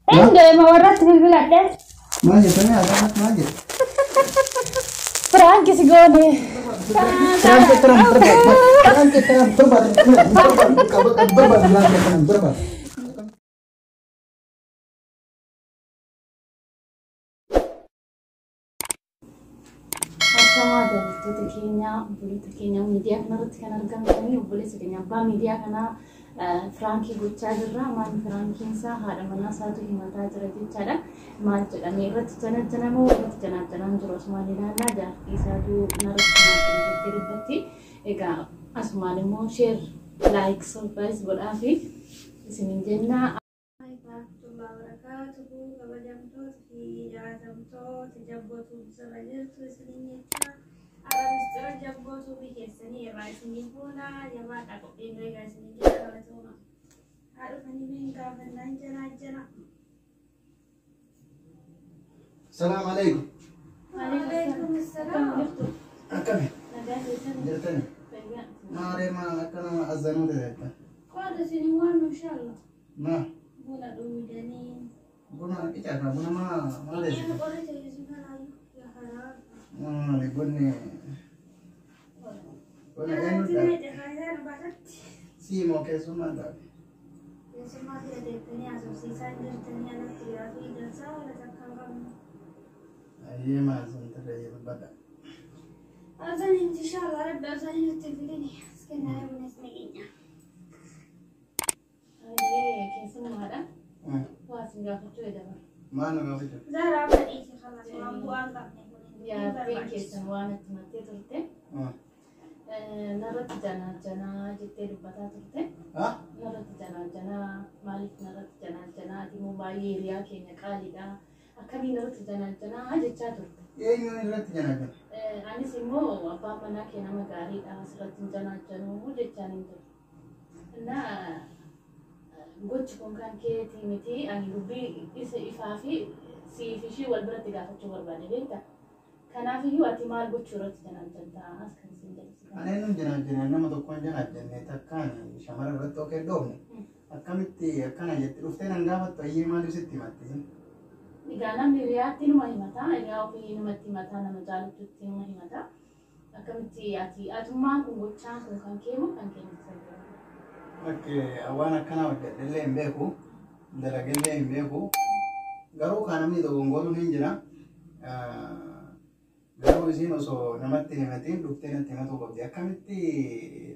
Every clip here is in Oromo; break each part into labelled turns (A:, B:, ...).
A: Ende mau rat bilbilade.
B: Manje tanya ada manje.
A: Frank sigone.
B: Frank terang.
A: Sama dari itu Kenya media kena kan kami boleh segini apa media kena Frankie Guccia dirra man Frankie sa hada mana satu himata terjadi cara man jadi rat cana mau cana terus malina nada isa tu naras kena terjadi ega asmani mau share like surprise berafi sini jenna wabarakatuh kabajamto tijamto tijabbotu sabajirtu sininya alam jabbotu bihesani raisini pula jamaah aku ini raisini jala tuma harus ini kapan jana
B: Assalamualaikum.
A: Waalaikumsalam.
B: Akami. Jatani. Mare ma kana azanu de ta.
A: Ko ada sini wan insyaallah.
B: Ma.
A: Buna dumi dani.
B: Buna kita na buna ma de.
A: Ini boleh jadi sebenarnya ya harap.
B: Le bunne. Buna enu ta. Si mo ke sumanda.
A: Ya semua dia ini asosiasi dan ternyata kreatif dan salah takkan.
B: Aye ma santare bada.
A: Azan insyaallah رب azan يتفقني سكننا من اسمعينا. Aye kesan ada. Wasin gak foto ya dah.
B: Mana gak foto?
A: Zara apa ini خلاص mampu angkat nih. Ya kesan wanat mati turte. Narat jana jitte dubata turte.
B: Hah?
A: Narat jana malik narat jana di Mumbai area kenya kali dah. Akami narat jana aja catur.
B: Ini narat jana.
A: Ani semua apa mana kena magari asrat jana udah canin tu. Nah, gue cukup kan ke timiti ani rubi isi ifafi si fishi wal berat tidak kacau berbalik beta. Karena fihi waktu mal gue curut jana as kan sendiri.
B: Ane nun jana nama tu kau jana takkan shamara berat oke dom. Akamitti akana jeti ufte nanggamat tu iya malu sitti mati.
A: Igana miriati no mahimata, igao pi no mata na majalu tutti no mahimata. Akamti ati atuma kungocha kan kemo.
B: Oke, awana kana delle mbeku, dalagelle mbeku. Garu kana mi do ngolu ninjira. Garu sino so namatti himati dukte na timato gobdi. Akamitti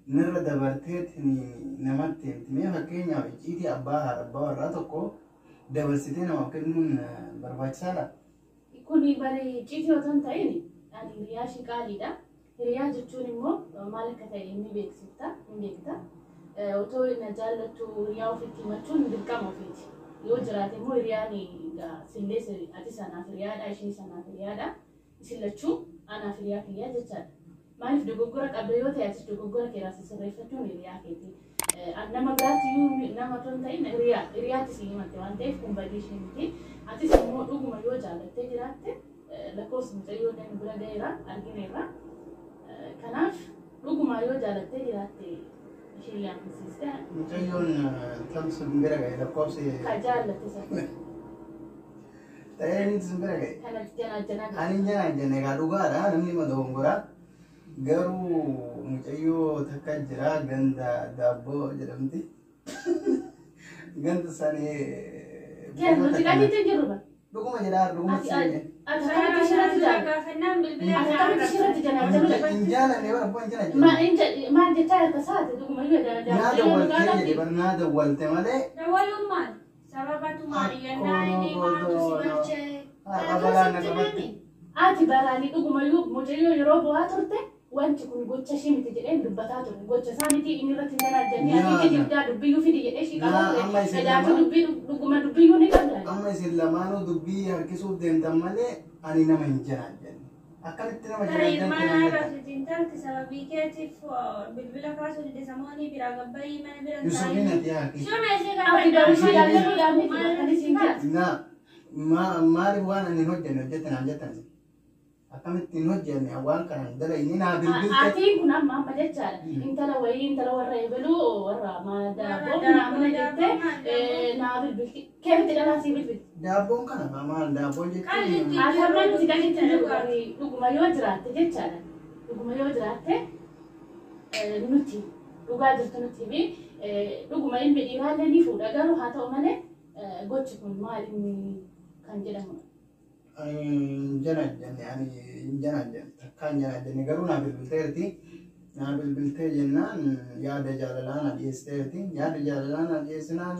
B: nirra dabarte ni namatti me hakenya ijiti abba warra tokko dabalsitee nama kennuun barbaachisaadha.
A: Kuni bari ciitii otoo hin ta'in ani hiriyaa shiqaaliidha. Hiriyaa jechuun immoo maal akka ta'e ni beekta. Otoo na jaallattu hiriyaa ofitti himachuun dirqama ofiiti. Yoo jiraate immoo hiriyaan sillee ati sanaaf hiriyaadha ishee sanaaf hiriyaadha. Isin lachuu anaaf hiriyaa kiyyaa jechaadha. Maaliif dogoggora qabda yoo ta'e ati dogoggora kee raasii sirreeffachuun hiriyaa keeti. Nama biraatti nama ton ta'in hiriyaatti si himate waan ta'eef kun badii ishee miti. Atis immoo dhuguma yoo jaalattee jiraatte lakkoofsi mucayyoo dan bira ga'eera argineerra. Kanaaf dhuguma yoo jaalattee jiraatte ishee yaamsiiste.
B: Mucayyoon tamsu bira ga'e lakkoofsi.
A: Ka jaallatte sana.
B: Ta'ee inni bira ga'e.
A: Kanatti jana.
B: Ani jana egaa dhugaadha namni madogongora. Garuu mucayyoo takka jira ganda daabboo jedhamti. Ganda sanii.
A: Nuti qabiitti jiru ba?
B: Dhuguma jedhaa dhuguma sanii.
A: Ati akkamitti shirratti jaalladha? Ati akkamitti shirratti jaalladha?
B: Injaalanne bara abbaan jala.
A: Maal jechaa jirta saati dhuguma yoo jaalladha?
B: Naa dawwalte malee.
A: Dawwaluun maal? Sababatu maaliyyannaa inni maaltu si galchee?
B: Abalaan na qabatti.
A: Ati baraanii dhuguma mucayyoo yeroo bu'aa turte. Wanti kun gocha ishee miti jedhee dubbataa ture. Gocha isaa miti inni irratti hin jiraajjanii ati giddaa dubbiyyuu fidi jedhee shiiqaa ture. Tajaajila dubbiyyuu ni qabda.
B: Amma isin lamaanuu dubbii harkisuuf deemtan malee ani nama hin jiraajjanne. Akkamitti nama jiraajjan
A: kennan gata. Sababii keetiif bilbila kaasuu dide samoonii biraa gabbayii mana bira taa'ee.
B: Yusufiin ati haaki.
A: Shuma ishee gabbayii barishee yaadannoo yaadni kan isin jedhu.
B: Maaliif waan ani hojjenne hojjettan. akkamitti hin hojjenne waan kana dala inni naa bilbilte.
A: Aatiin kun amma jechaadha. Intala wayii intala warra eebaluu warra daaboo naamuna jettee naa bilbilti. Keemitti dhalaa sii bilbilti.
B: Daabboon kana maal daabboon jechuun.
A: Asammaan nuti kan itti dhuguma yoo jiraatte jechaadha. Dhuguma yoo jiraatte nuti dhugaa jirtu nuti fi dhuguma ilmi dhiiraallee ni fuudha garuu haa ta'u malee gochi kun maal inni kan jedhamudha.
B: Jana jenne takkaan jana jenne garuu naa bilbilteerti. Naa bilbiltee jennaan yaada jaalalaa na dhiyeesseerti. Yaada jaalalaa na dhiyeessinaan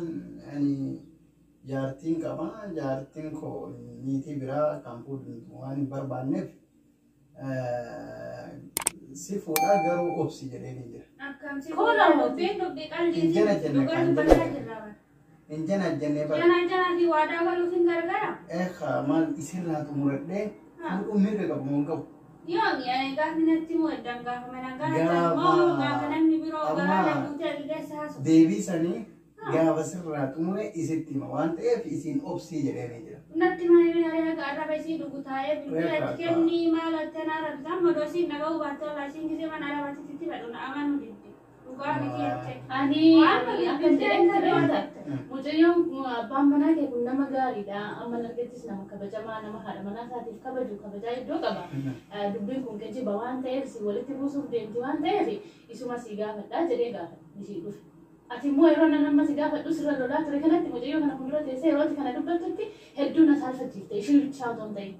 B: jaartiin qaba. Jaartiin koo niitii biraa kan fuudhu waan hin barbaanneef si fuudhaa garuu obsi jedhee ni jira. Injana jennee bara.
C: Jana di wadaa galuutiin gargaara.
B: Maal isirraa xumuradhee fuudhuun mirga qabu moo hin qabu?
C: Yoo gaafa natti muuddan gaafa mana gaara moo gaafa namni biroo garaa laguutii agideessa haasa'u.
B: Deebii sanii gaafa sirraa xumure isitti hima waan ta'eef isiin obsii jedhee ni jira.
C: Natti maayilii hariyaa gaarra isii dhugu taa'ee bilbilatti kennii maal attanaa rabbisan madoo isiin dhaga'uu baattee olaa isiin gisee mana arabaatitti fedhu na amanuu didde. Dhugaa miti jettee.
A: Ani akka jedhan mucayyoon abbaan manaa kee kun nama gaariidha. Amma argattis nama kabajamaa nama haadha manaa isaatiif kabaju kabajaa iddoo qaba. Dubbiin kun geejjiba waan ta'eef si walitti buusuuf deemti waan ta'eef isuma si gaafadhaa jedhee gaafadha ishii dhufe. Ati immoo yeroo nama si gaafadhu sirra lolaa ture kanatti mucayyoo kana fuuldura teessee yeroo kana dubbattutti hedduu na saalfachiifte ishii bichaa otoo hin ta'in.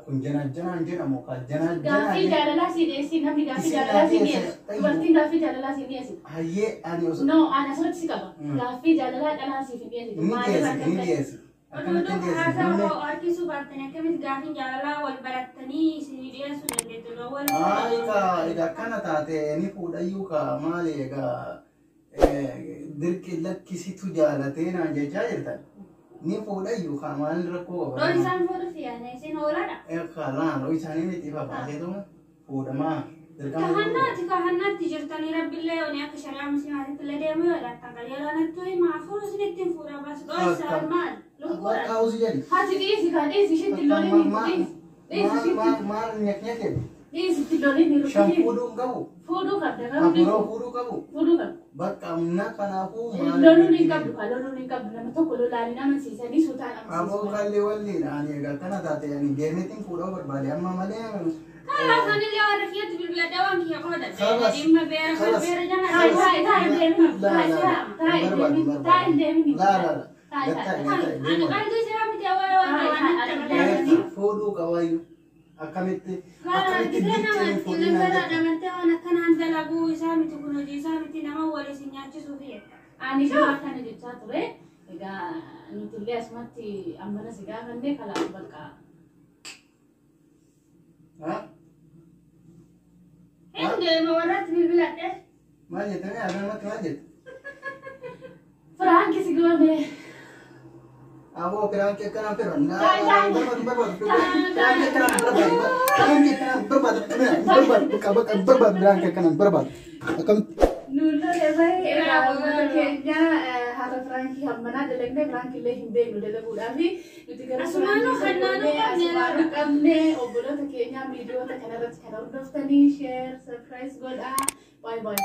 B: Kun janaan jedhamu kan janaan.
A: Gaaffii jaalalaa si dhiyeessi namni gaaffii jaalalaa si dhiyeessu. Dubartiin gaaffii jaalalaa si dhiyeessu.
B: Hayyee ani osoo.
A: No, ana asirratti si qaba. Gaaffii jaalalaa dhalaa siif hin dhiyeessu.
B: Ni dhiyeessu.
C: Oduu haasawa harkisuu baattanii akkamitti gaaffii jaalalaa wal barattanii isin dhiyeessuu dandeettu.
B: Egaa kana taate ni fuudhayyuu ka maali egaa dirqi lakkisitu jaalatee naan jechaa jirtan. Ni fuudhayyuu kan maal rakkoo qaba.
C: Loon isaan fuudhuuf yaadne isin hoolaadha.
B: Laan loo isaanii miti fafaateetuma fuudhamaa.
C: Kahannaatti jirtanii rabbillee yoonii akka shari'aa musliimaatitti illee deemuu yoo laattan kan yeroo nattuu himaa fuudhu isinitti hin fuudhaa baasu dhoo isaan maal lukkuudha.
B: Kaa'uusi jedhi.
A: Haati dhiyeessi kaa dhiyeessi ishitti looniin dhiyeessi.
B: Maal nyaknyake?
A: Dhiyeessitti looniin hin
B: Shan fuudhuu hin qabu.
A: Fuudhuu qabda
B: Afuroo fuudhuu qabu.
A: Fuudhuu qabda.
B: Bakka humna kanaafuu maal.
A: Loluun hin qabdu kaa loluun hin qabdu nama tokko lolaanii amansiisanii suutaan
B: Aboo
A: amansiisu.
B: kalli walliidhaan egaa kana taate ani deemeetiin fuudhuu barbaade amma malee.
C: Kan illee warra kiyyatti bilbiladhaa waan kiyya qooda. Dhimma beera jana.
A: Taa'in deemini. Taa'in deemini.
C: Qalbii isaa miti waan
B: Fuudhuu qabayyuu akkamitti
C: nama ittiin amantee waan akkanaan dalaguu isaa miti kun hojii isaa miti nama waliin nyaachisuuf jedha.
A: Ani shoo akkana jechaa ture. Egaa nuti illee asumatti ammana si gaafannee kalaa bakka.
C: Deema warratti bilbiladhe.
B: maal jettanii agamatti maal jette?
A: Firaanki si goone.
B: Aboo firaanki akkanaan firan.
A: Nuullee baay'ee keenya haala firaanki hammanaa dalagnee firaanki illee hin beeknu dalaguudhaaf nuti gara firaanki qabnee obboloota keenya viidiyoota kanarratti kan hordoftanii sheer sarpiraayis godhaa. Bye bye.